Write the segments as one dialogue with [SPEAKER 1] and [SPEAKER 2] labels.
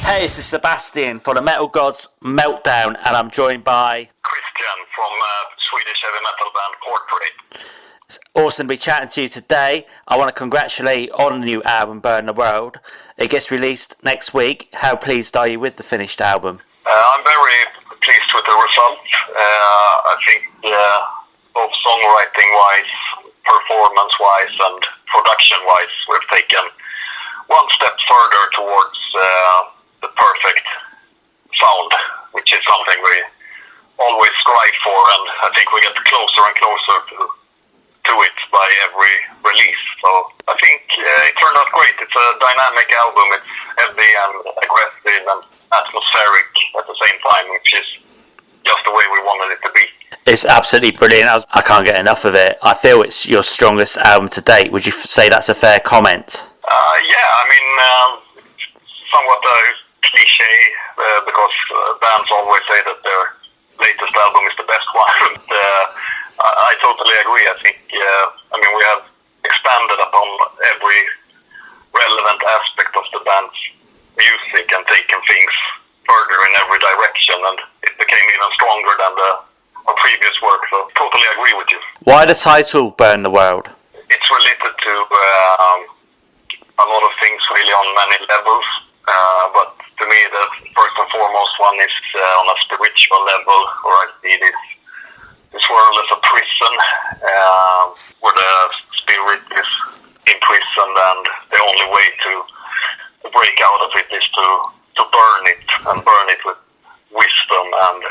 [SPEAKER 1] Hey, this is Sebastian for the Metal Gods Meltdown, and I'm joined by
[SPEAKER 2] Christian from Swedish heavy metal band Portrait.
[SPEAKER 1] It's awesome to be chatting to you today. I want to congratulate on the new album, Burn the World. It gets released next week. How pleased are you with the finished album?
[SPEAKER 2] I'm very pleased with the result. I think both songwriting-wise, performance-wise, and production-wise, we've taken one step further towards the perfect sound, which is something we always strive for, and I think we get closer and closer to it by every release. So I think it turned out great. It's a dynamic album. It's heavy and aggressive and atmospheric at the same time, which is just the way we wanted it to be.
[SPEAKER 1] It's absolutely brilliant. I can't get enough of it. I feel it's your strongest album to date. Would you say that's a fair comment?
[SPEAKER 2] Yeah, I mean, somewhat a cliche, because bands always say that their latest album is the best one. I totally agree. I think, we have expanded upon every relevant aspect of the band's music and taken things further in every direction, and it became even stronger than our previous work, so totally agree with you.
[SPEAKER 1] Why the title, Burn the World?
[SPEAKER 2] It's related to a lot of things, really, on many levels, but to me the first and foremost one is on a spiritual level, where I see this world as a prison, where the spirit is imprisoned, and the only way to break out of it is to burn it, and burn it with wisdom and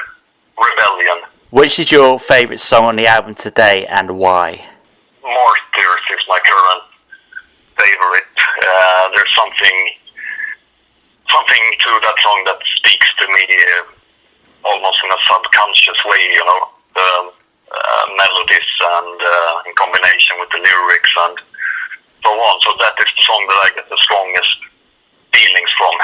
[SPEAKER 2] rebellion.
[SPEAKER 1] Which is your favourite song on the album today, and why?
[SPEAKER 2] Martyrs is my current favorite. There's something to that song that speaks to me almost in a subconscious way, the melodies and in combination with the lyrics and so on. So that is the song that I get the strongest feelings from.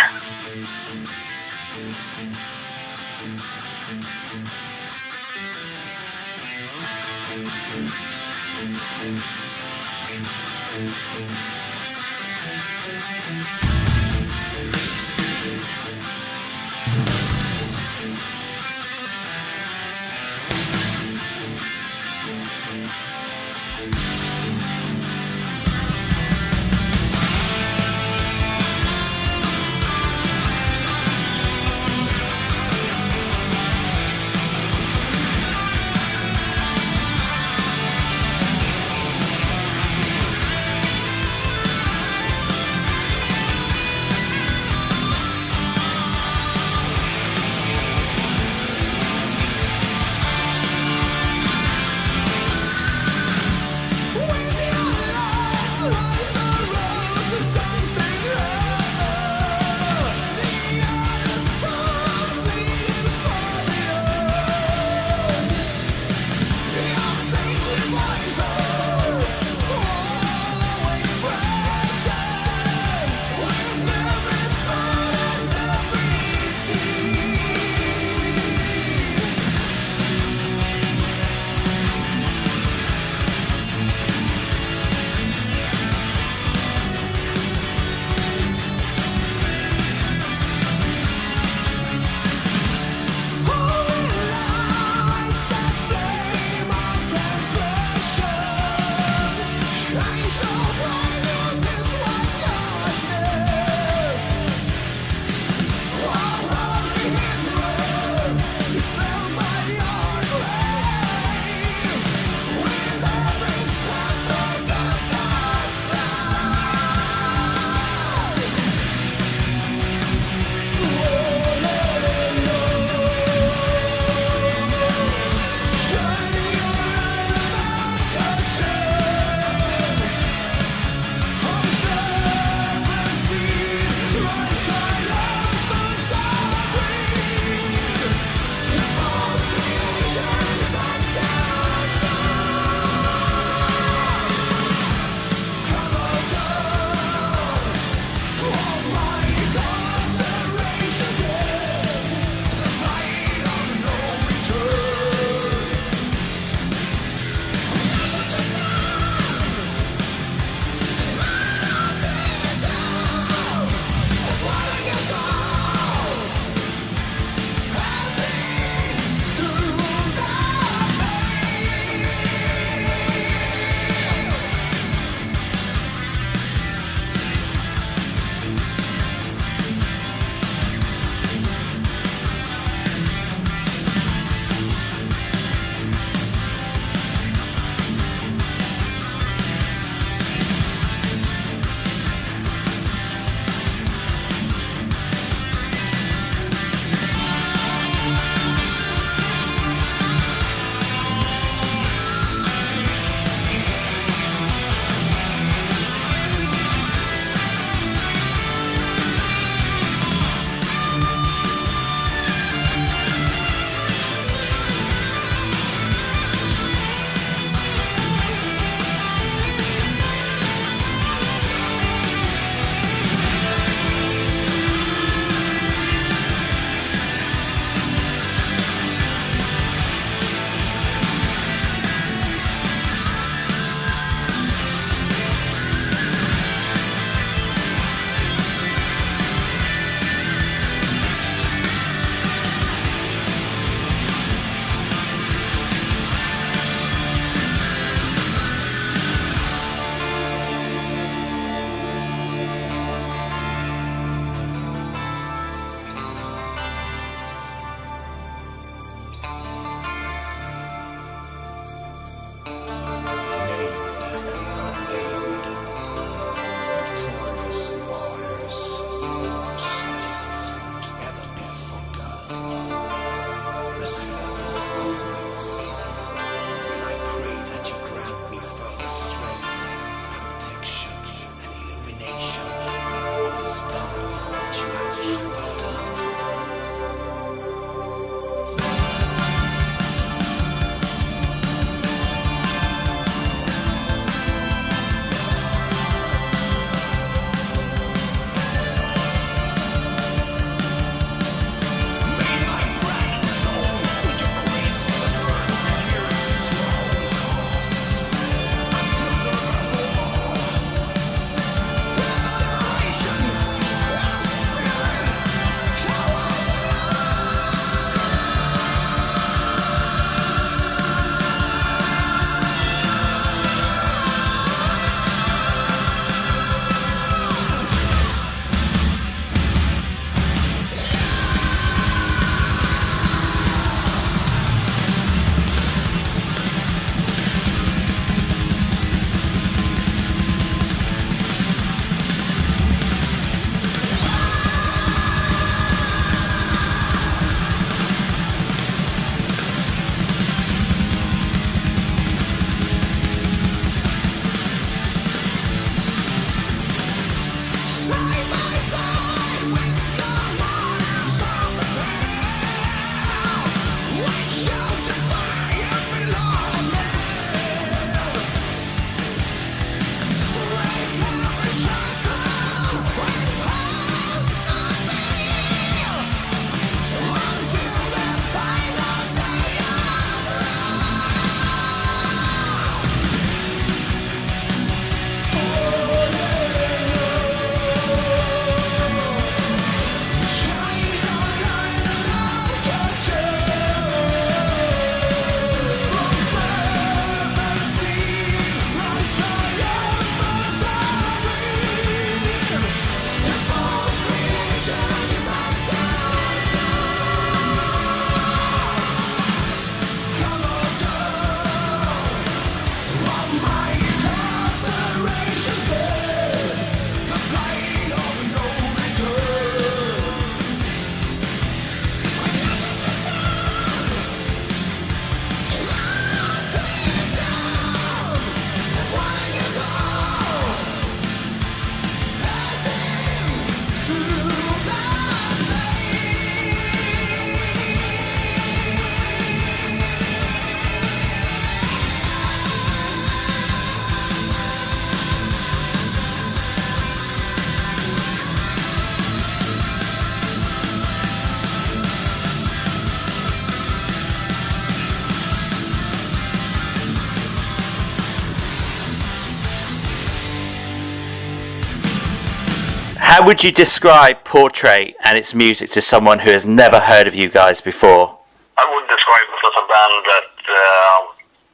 [SPEAKER 1] How would you describe Portrait and its music to someone who has never heard of you guys before?
[SPEAKER 2] I would describe us as a band that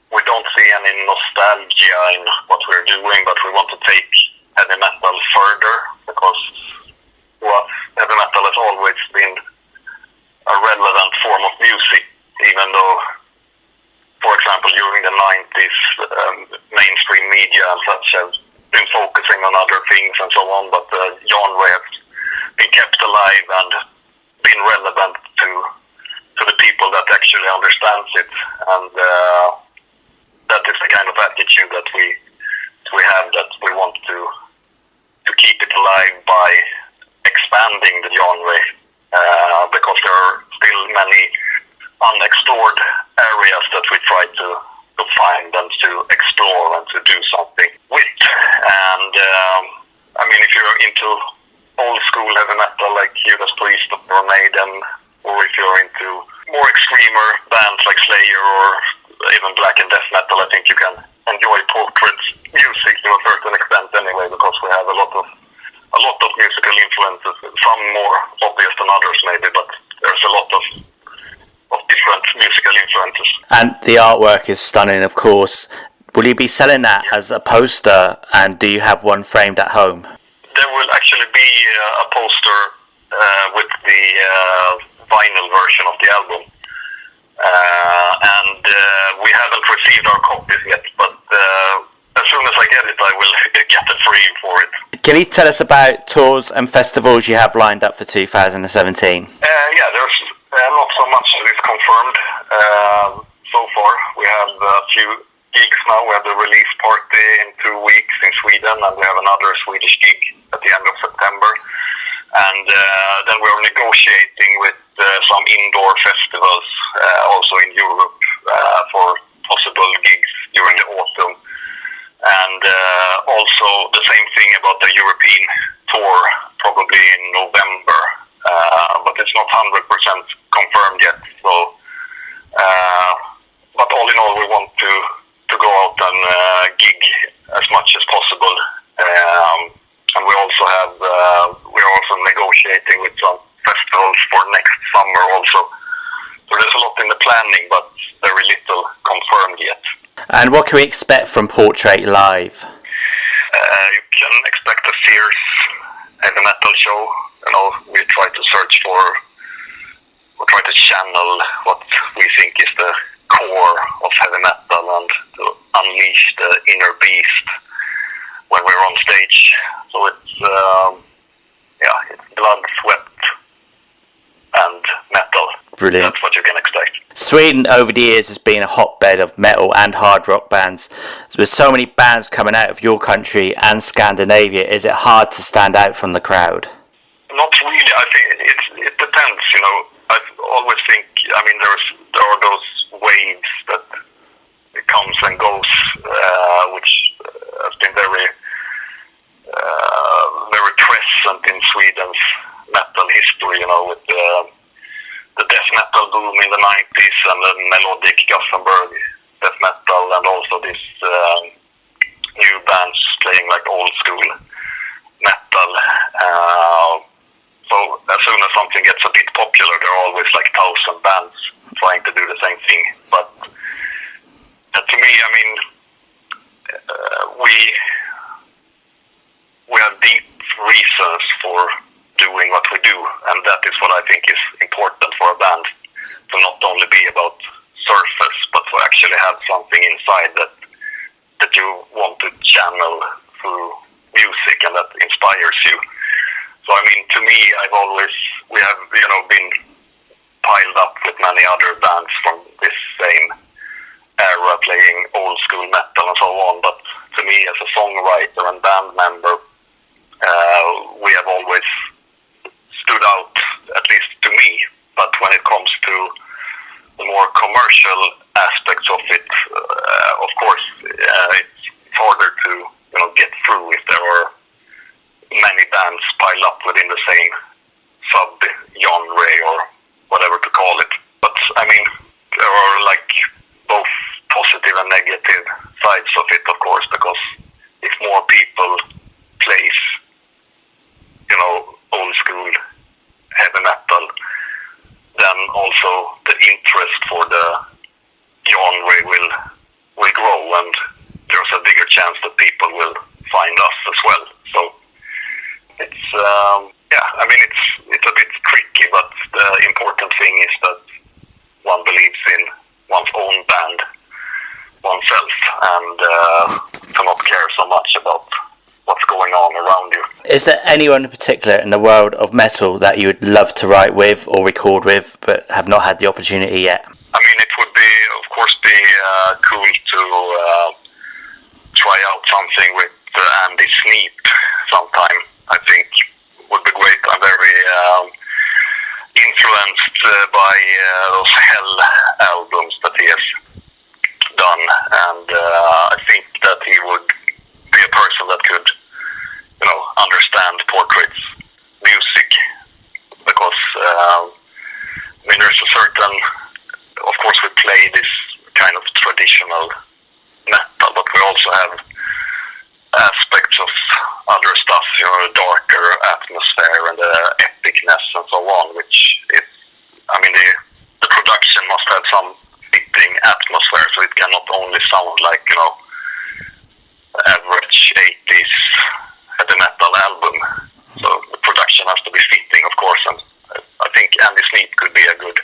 [SPEAKER 2] we don't see any nostalgia in what we're doing, but we want to take heavy metal further, because heavy metal has always been a relevant form of music, even though, for example, during the 90s, mainstream media and such have been focusing on other things and so on, but the genre has been kept alive and been relevant to the people that actually understands it, and that is the kind of attitude that we have, that we want to keep it alive by expanding the genre, because there are still many unexplored areas that we try to find and to explore and to do something with. And I mean, if you're into old school heavy metal like Judas Priest or Maiden, or if you're into more extremer bands like Slayer or even black and death metal, I think you can enjoy Portrait's music to a certain extent anyway, because we have a lot of musical influences, some more obvious than others maybe, but there's a lot of different musical influences.
[SPEAKER 1] And the artwork is stunning, of course. Will you be selling that as a poster, and do you have one framed at home?
[SPEAKER 2] There will actually be a poster with the vinyl version of the album. And we haven't received our copies yet, but as soon as I get it, I will get the frame for it.
[SPEAKER 1] Can you tell us about tours and festivals you have lined up for 2017?
[SPEAKER 2] Yeah, there's not so much that is confirmed so far. We have a few gigs now. We have the release party in 2 weeks in Sweden, and we have another Swedish gig at the end of September. And then we're negotiating with some indoor festivals also in Europe for possible gigs during the autumn. And also the same thing about the European tour, probably in November. But it's not 100% confirmed yet. So, but all in all, we want to go out and gig as much as possible. And we also have we're also negotiating with some festivals for next summer also. So there's a lot in the planning, but very little confirmed yet.
[SPEAKER 1] And what can we expect from Portrait live?
[SPEAKER 2] You can expect a fierce heavy metal show. You know, we try to channel what we think is the core of heavy metal and to unleash the inner beast when we're on stage. So it's blood, sweat, and metal.
[SPEAKER 1] Brilliant.
[SPEAKER 2] That's what you can expect.
[SPEAKER 1] Sweden over the years has been a hotbed of metal and hard rock bands. With so many bands coming out of your country and Scandinavia, is it hard to stand out from the crowd?
[SPEAKER 2] Not really. I think it depends. You know, I always think. I mean, there are those waves that comes and goes, which has been very present in Sweden's metal history. You know, with the death metal boom in the 90s and then melodic Gothenburg death metal, and also these new bands playing like old school metal. So as soon as something gets a bit popular, there are always like 1,000 bands trying to do the same thing. But to me, I mean, we have deep reasons for doing what we do, and that is what I think is important for a band, to not only be about surface, but to actually have something inside that you want to channel through music and that inspires you. So I mean, to me, we have been piled up with many other bands from this same era playing old school metal and so on, but to me as a songwriter and band member, we have always stood out, at least to me. But when it comes to the more commercial aspects of it, of course, it's harder to get through if there are many bands piled up within the same sub-genre or whatever to call it. But I mean, there are like both positive and negative sides of it, of course, because if more people plays yeah, I mean it's a bit tricky, but the important thing is that one believes in one's own band, oneself, and to not care so much about what's going on around you.
[SPEAKER 1] Is there anyone in particular in the world of metal that you would love to write with or record with, but have not had the opportunity yet?
[SPEAKER 2] I mean, it would be, of course, cool to try out something with Andy Sneap sometime. I think would be great. I'm very influenced by those Hell albums that he has done, and I think that he would be a person that could, understand Portrait's music, because I mean, there's a certain, of course, we play this kind of traditional metal, but we also have aspects of other stuff, darker atmosphere and the epicness and so on, which is, I mean, the production must have some fitting atmosphere, so it cannot only sound like, average 80s heavy metal album. So the production has to be fitting, of course, and I think Andy Sneap could be a good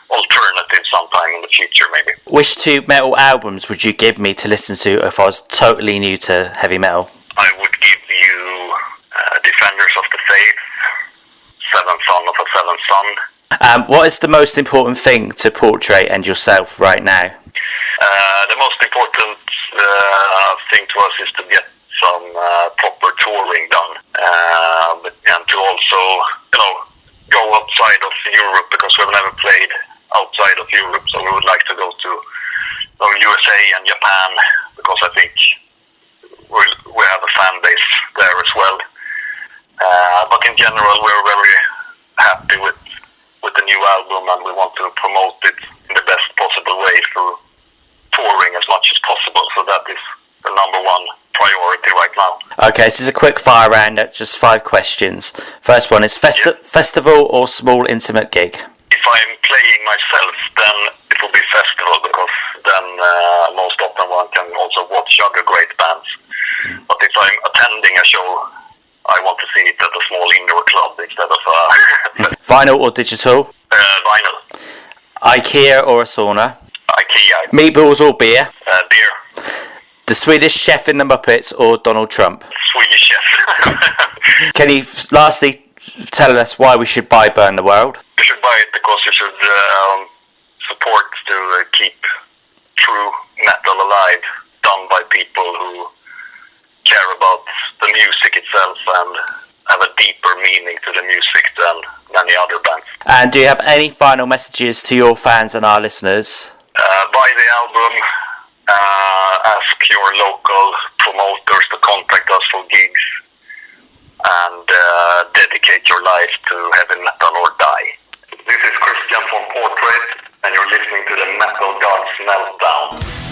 [SPEAKER 2] alternative sometime in the future, maybe.
[SPEAKER 1] Which two metal albums would you give me to listen to if I was totally new to heavy metal?
[SPEAKER 2] I would give you Defenders of the Faith, Seventh Son of a Seventh Son.
[SPEAKER 1] What is the most important thing to Portrait and yourself right now?
[SPEAKER 2] The most important thing to us is to get some proper touring done, and to also, go outside of Europe, because we've never played outside of Europe, so we would like to go to USA and Japan, because I think we have a fan base there as well. But in general, we're very happy with the new album, and we want to promote it in the best possible way through touring as much as possible. So that is the number one priority right now.
[SPEAKER 1] Okay, this is a quick fire round, just 5 questions. First one is festival or small intimate gig?
[SPEAKER 2] If I'm playing myself, then it will be festival, because then most often one can also watch other great bands. But if I'm attending a show, I want to see it at a small indoor club instead of
[SPEAKER 1] Vinyl or digital?
[SPEAKER 2] Vinyl.
[SPEAKER 1] IKEA or a sauna?
[SPEAKER 2] IKEA.
[SPEAKER 1] Meatballs or beer?
[SPEAKER 2] Beer.
[SPEAKER 1] The Swedish Chef in the Muppets or Donald Trump?
[SPEAKER 2] Swedish Chef.
[SPEAKER 1] Can you lastly tell us why we should buy Burn the World?
[SPEAKER 2] You should buy it because you should support to keep true metal alive, done by people who care about the music itself and have a deeper meaning to the music than many other bands.
[SPEAKER 1] And do you have any final messages to your fans and our listeners?
[SPEAKER 2] Buy the album, ask your local promoters to contact us for gigs, and dedicate your life to heavy metal or die. This is Christian from Portrait, and you're listening to the Metal Gods Meltdown.